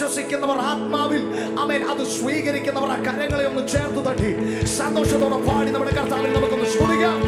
വിശ്വസിക്കുന്നവർ ആത്മാവിൽ ആമേൻ അത് സ്വീകരിക്കുന്നവർ ആ കരങ്ങളെ ഒന്ന് ചേർത്ത് തട്ടി സന്തോഷത്തോടെ പാടി നമ്മുടെ കർത്താവിനെ നമുക്കൊന്ന് സ്തുതിക്കാം.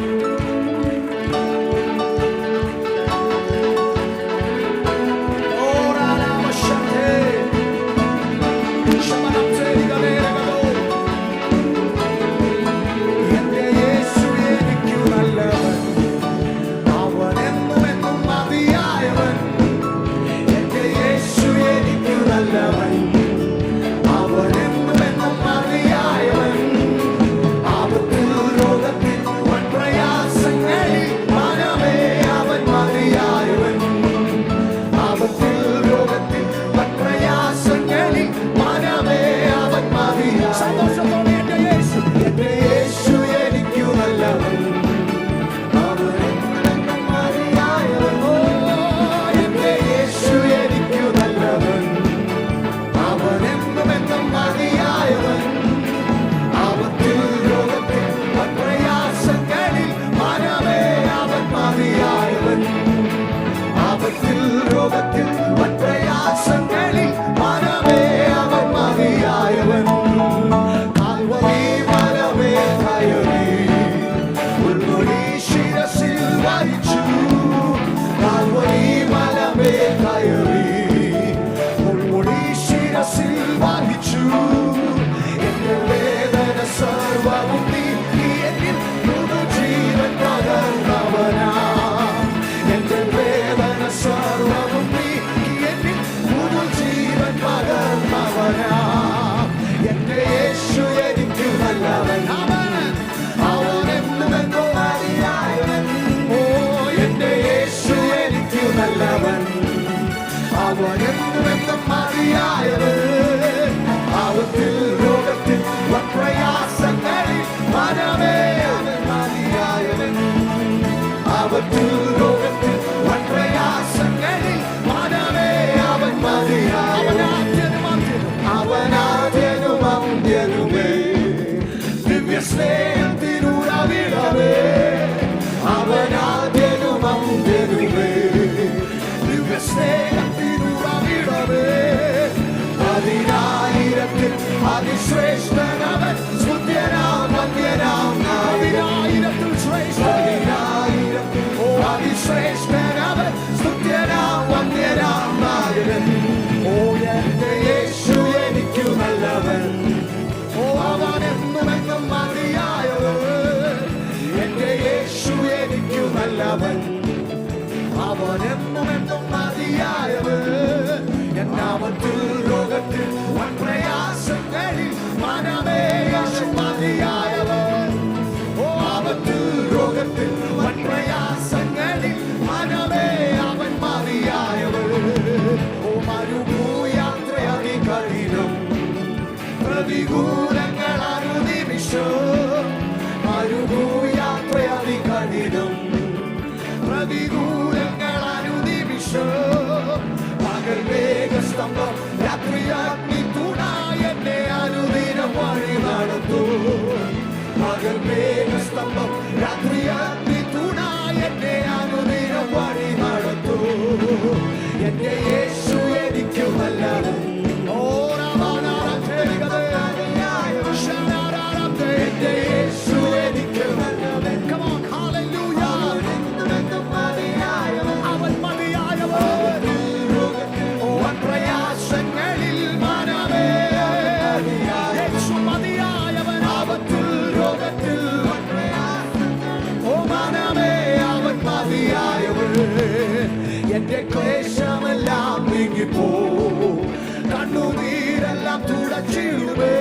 കണ്ണുനീരെല്ലാം തുടച്ചിടുമേ,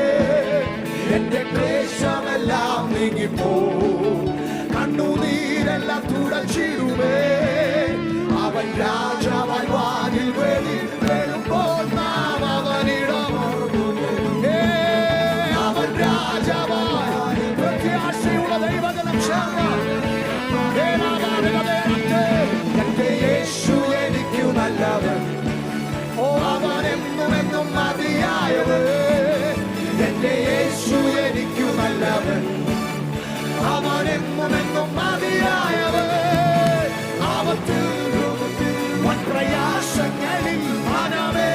എന്റെ ക്ലേശമെല്ലാം നീങ്ങിപ്പോ. കണ്ണുനീരെല്ലാം തുടച്ചിടുമേ, അവൻ രാജാവായി വാനിൽ വരുമ്പോൾ നാം അവനിടമേ. അവൻ രാജാവായി പ്രത്യാശയുള്ള ദൈവജനം എന്റെ യേശു എനിക്കു നല്ലവൻ, അവൻ എന്നും മതിയായവൻ. എന്റെ യേശു എനിക്കു നല്ലവൻ, അവൻ എന്നും മതിയായവൻ. ആപത്തിൽ പ്രയാസങ്ങളിൽ മനമേ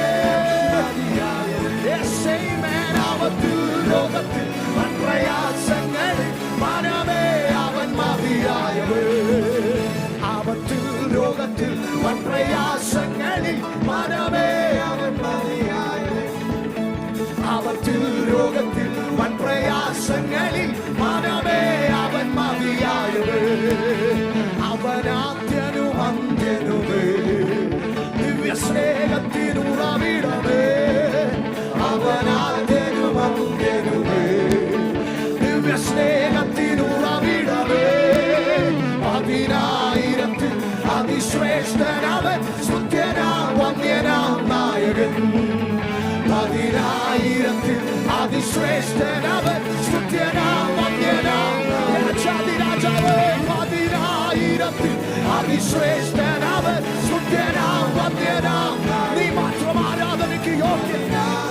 പതിനായിരത്തിൽ അതിശ്രേഷ്ഠനവൻ, സ്തുത്യനാം വന്ദ്യനാം രാജാതിരാജാവേ. പതിനായിരത്തിൽ അതിശ്രേഷ്ഠനവൻ, സ്തുത്യനാം വന്ദ്യനാം. നീ മാത്രം ആരാധനയ്ക്ക് യോഗ്യൻ,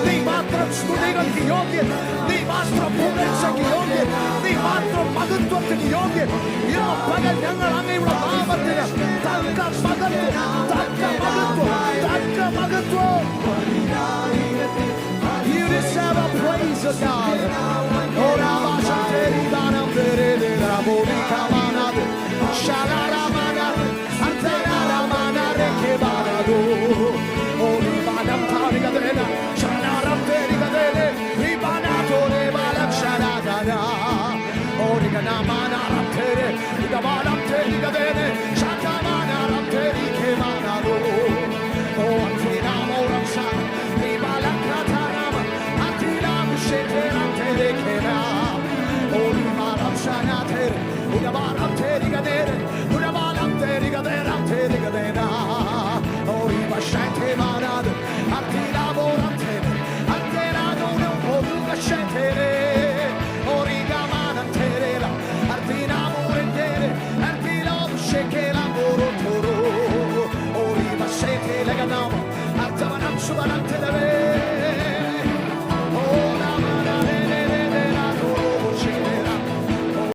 നീ മാത്രം സ്തുതികൾക്ക് യോഗ്യൻ, നീ മാത്രം പുകഴ്ചയ്ക്ക് യോഗ്യൻ, നീ മാത്രം മഹത്വത്തിന് യോഗ്യൻ. ഇന്ന് പകൽ ഞങ്ങൾ അങ്ങയുടെ നാമത്തിന് തക്ക മഹത്വം, തക്ക മഹത്വം, തക്ക മഹത്വം. You deserve a praise, O God.